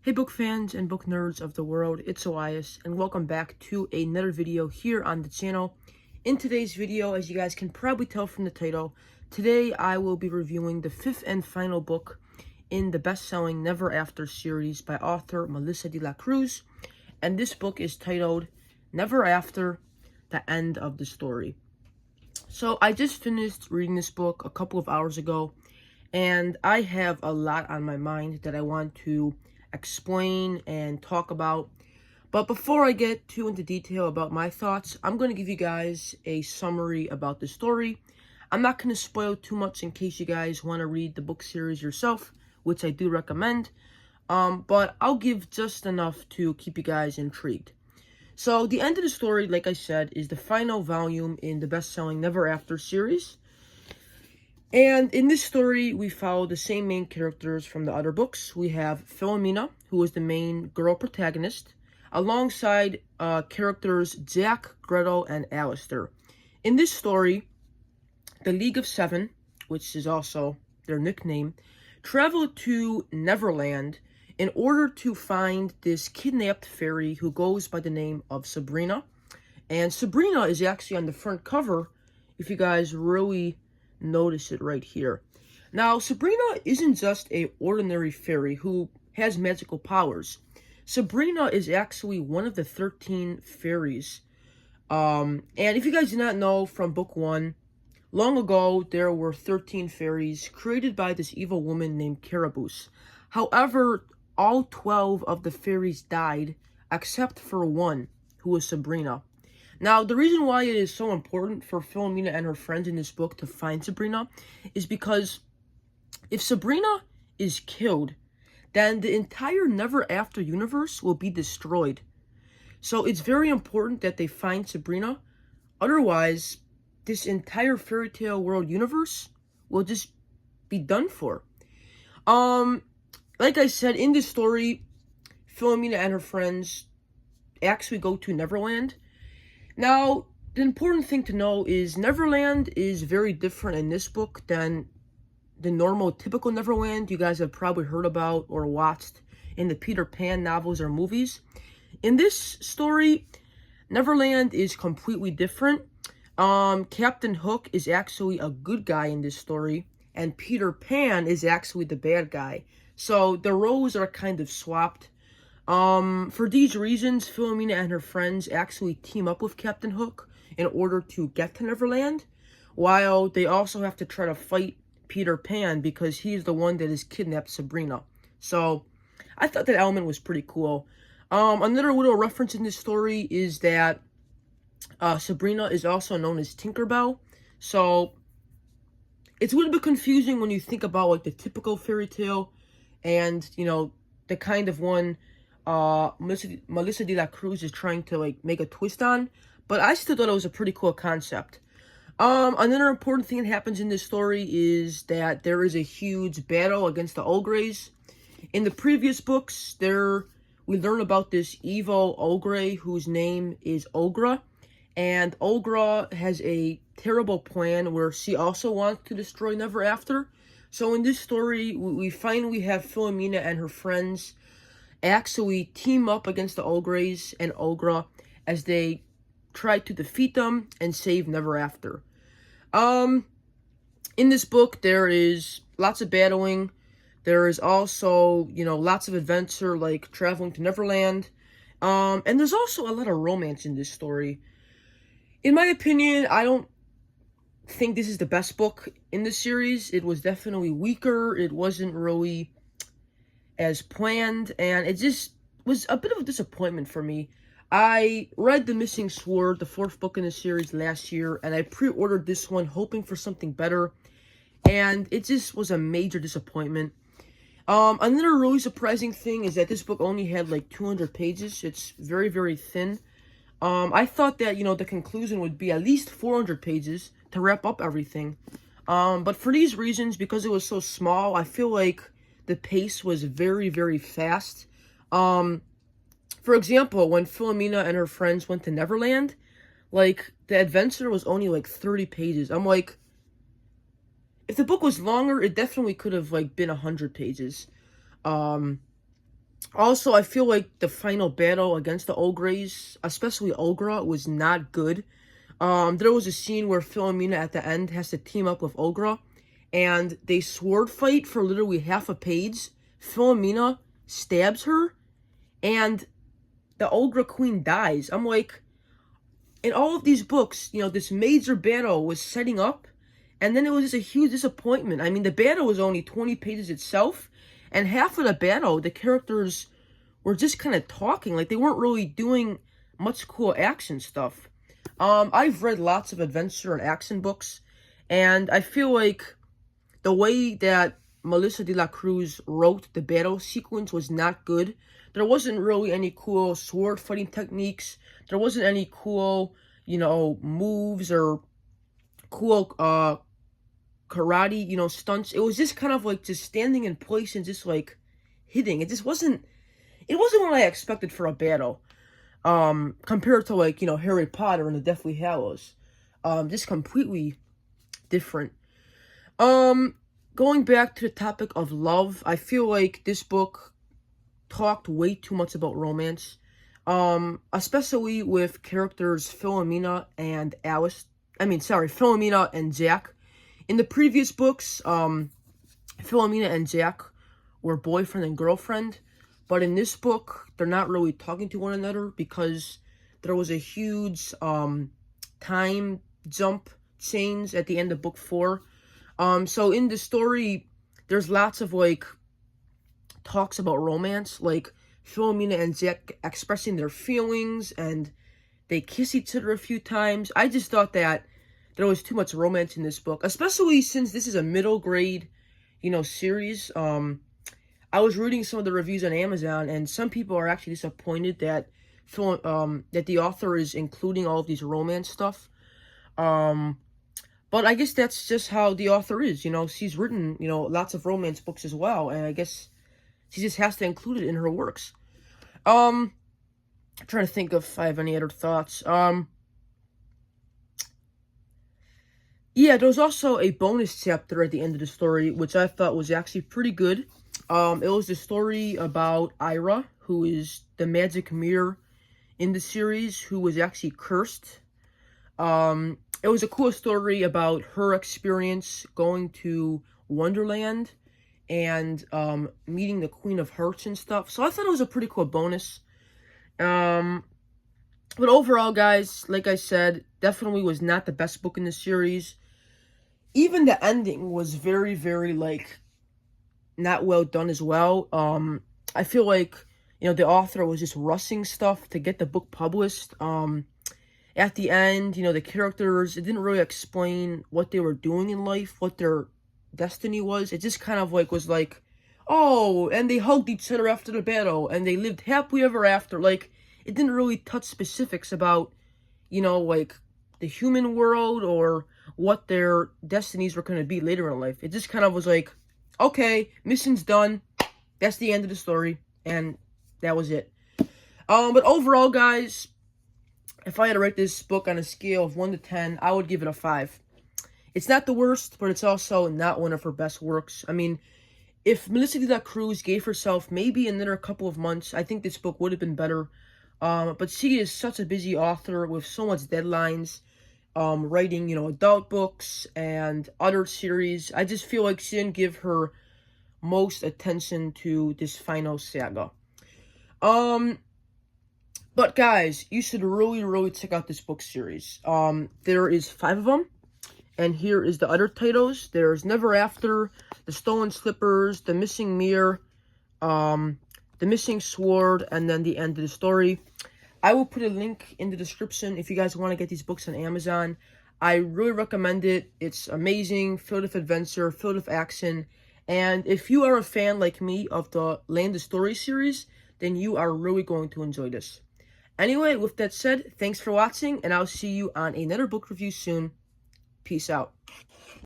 Hey book fans and book nerds of the world, it's Elias and welcome back to another video here on the channel. In today's video, as you guys can probably tell from the title, today I will be reviewing the fifth and final book in the best-selling Never After series by author Melissa de la Cruz, and this book is titled Never After: The End of the Story. So I just finished reading this book a couple of hours ago, and I have a lot on my mind that I want to explain and talk about. But before I get too into detail about my thoughts, I'm going to give you guys a summary about the story. I'm not going to spoil too much in case you guys want to read the book series yourself, which I do recommend. But I'll give just enough to keep you guys intrigued. So the end of the story, like I said, is the final volume in the best-selling Never After series. And in this story, we follow the same main characters from the other books. We have Philomena, who is the main girl protagonist, alongside characters Jack, Gretel, and Alistair. In this story, the League of Seven, which is also their nickname, travel to Neverland in order to find this kidnapped fairy who goes by the name of Sabrina. And Sabrina is actually on the front cover, if you guys really notice it right here. Now, Sabrina isn't just a ordinary fairy who has magical powers. Sabrina is actually one of the 13 fairies. And if you guys do not know from book 1, long ago there were 13 fairies created by this evil woman named Carabosse. However, all 12 of the fairies died except for one, who was Sabrina. Now, the reason why it is so important for Philomena and her friends in this book to find Sabrina is because if Sabrina is killed, then the entire Never After universe will be destroyed. So it's very important that they find Sabrina. Otherwise, this entire fairy tale world universe will just be done for. Like I said, in this story, Philomena and her friends actually go to Neverland. Now, the important thing to know is Neverland is very different in this book than the normal, typical Neverland you guys have probably heard about or watched in the Peter Pan novels or movies. In this story, Neverland is completely different. Captain Hook is actually a good guy in this story, and Peter Pan is actually the bad guy. So the roles are kind of swapped. For these reasons, Philomena and her friends actually team up with Captain Hook in order to get to Neverland, while they also have to try to fight Peter Pan because he's the one that has kidnapped Sabrina. So, I thought that element was pretty cool. Another little reference in this story is that Sabrina is also known as Tinkerbell. So, it's a little bit confusing when you think about like the typical fairy tale and, you know, the kind of one Melissa de la Cruz is trying to like make a twist on, but I still thought it was a pretty cool concept. Another important thing that happens in this story is that there is a huge battle against the Ogres. In the previous books, we learn about this evil Ogre whose name is Ogra, and Ogra has a terrible plan where she also wants to destroy Never After. So in this story, we finally have Philomena and her friends actually team up against the Ogres and Ogra as they try to defeat them and save Never After. In this book, there is lots of battling. There is also, you know, lots of adventure, like traveling to Neverland. And there's also a lot of romance in this story. In my opinion, I don't think this is the best book in the series. It was definitely weaker. It wasn't really as planned, and it just was a bit of a disappointment for me. I read The Missing Sword, the 4th book in the series, last year, and I pre-ordered this one hoping for something better, and it just was a major disappointment. Another really surprising thing is that this book only had like 200 pages. It's very, very thin. I thought that, you know, the conclusion would be at least 400 pages to wrap up everything. But for these reasons, because it was so small, I feel like the pace was very, very fast. For example, when Philomena and her friends went to Neverland, like, the adventure was only like 30 pages. I'm like, if the book was longer, it definitely could have like been 100 pages. Also, I feel like the final battle against the Ogres, especially Olgra, was not good. There was a scene where Philomena at the end has to team up with Olgra, and they sword fight for literally half a page. Philomena stabs her, and the Olgra Queen dies. I'm like, in all of these books, this major battle was setting up, and then it was just a huge disappointment. I mean, the battle was only 20 pages itself, and half of the battle, the characters were just kind of talking. Like, they weren't really doing much cool action stuff. I've read lots of adventure and action books, and I feel like the way that Melissa de la Cruz wrote the battle sequence was not good. There wasn't really any cool sword fighting techniques. There wasn't any cool, moves or cool karate, stunts. It was just kind of like just standing in place and just like hitting. It wasn't what I expected for a battle. Compared to like, Harry Potter and the Deathly Hallows. Just completely different. Going back to the topic of love, I feel like this book talked way too much about romance. Especially with characters Philomena and Philomena and Jack. In the previous books, Philomena and Jack were boyfriend and girlfriend. But in this book, they're not really talking to one another because there was a huge time jump change at the end of book 4. So in the story, there's lots of like talks about romance, like Philomena and Jack expressing their feelings, and they kiss each other a few times. I just thought that there was too much romance in this book, especially since this is a middle grade, series. I was reading some of the reviews on Amazon, and some people are actually disappointed that that the author is including all of these romance stuff. But I guess that's just how the author is. She's written, lots of romance books as well, and I guess she just has to include it in her works. I'm trying to think if I have any other thoughts. Yeah, there was also a bonus chapter at the end of the story, which I thought was actually pretty good. It was the story about Ira, who is the magic mirror in the series, who was actually cursed. It was a cool story about her experience going to Wonderland and meeting the Queen of Hearts and stuff. So I thought it was a pretty cool bonus. But overall, guys, like I said, definitely was not the best book in the series. Even the ending was very, very, not well done as well. I feel like, the author was just rushing stuff to get the book published. At the end, the characters, it didn't really explain what they were doing in life, what their destiny was. It just kind of was like, oh, and they hugged each other after the battle, and they lived happily ever after. Like, it didn't really touch specifics about, the human world or what their destinies were going to be later in life. It just kind of was like, okay, mission's done. That's the end of the story, and that was it. But overall, guys, if I had to rate this book on a scale of 1 to 10, I would give it a 5. It's not the worst, but it's also not one of her best works. I mean, if Melissa de la Cruz gave herself maybe another couple of months, I think this book would have been better. But she is such a busy author with so much deadlines, writing, adult books and other series. I just feel like she didn't give her most attention to this final saga. But guys, you should really, really check out this book series. There is 5 of them, and here is the other titles. There's Never After, The Stolen Slippers, The Missing Mirror, The Missing Sword, and then the end of the story. I will put a link in the description if you guys want to get these books on Amazon. I really recommend it. It's amazing, filled with adventure, filled with action. And if you are a fan like me of the Land of Story series, then you are really going to enjoy this. Anyway, with that said, thanks for watching, and I'll see you on another book review soon. Peace out.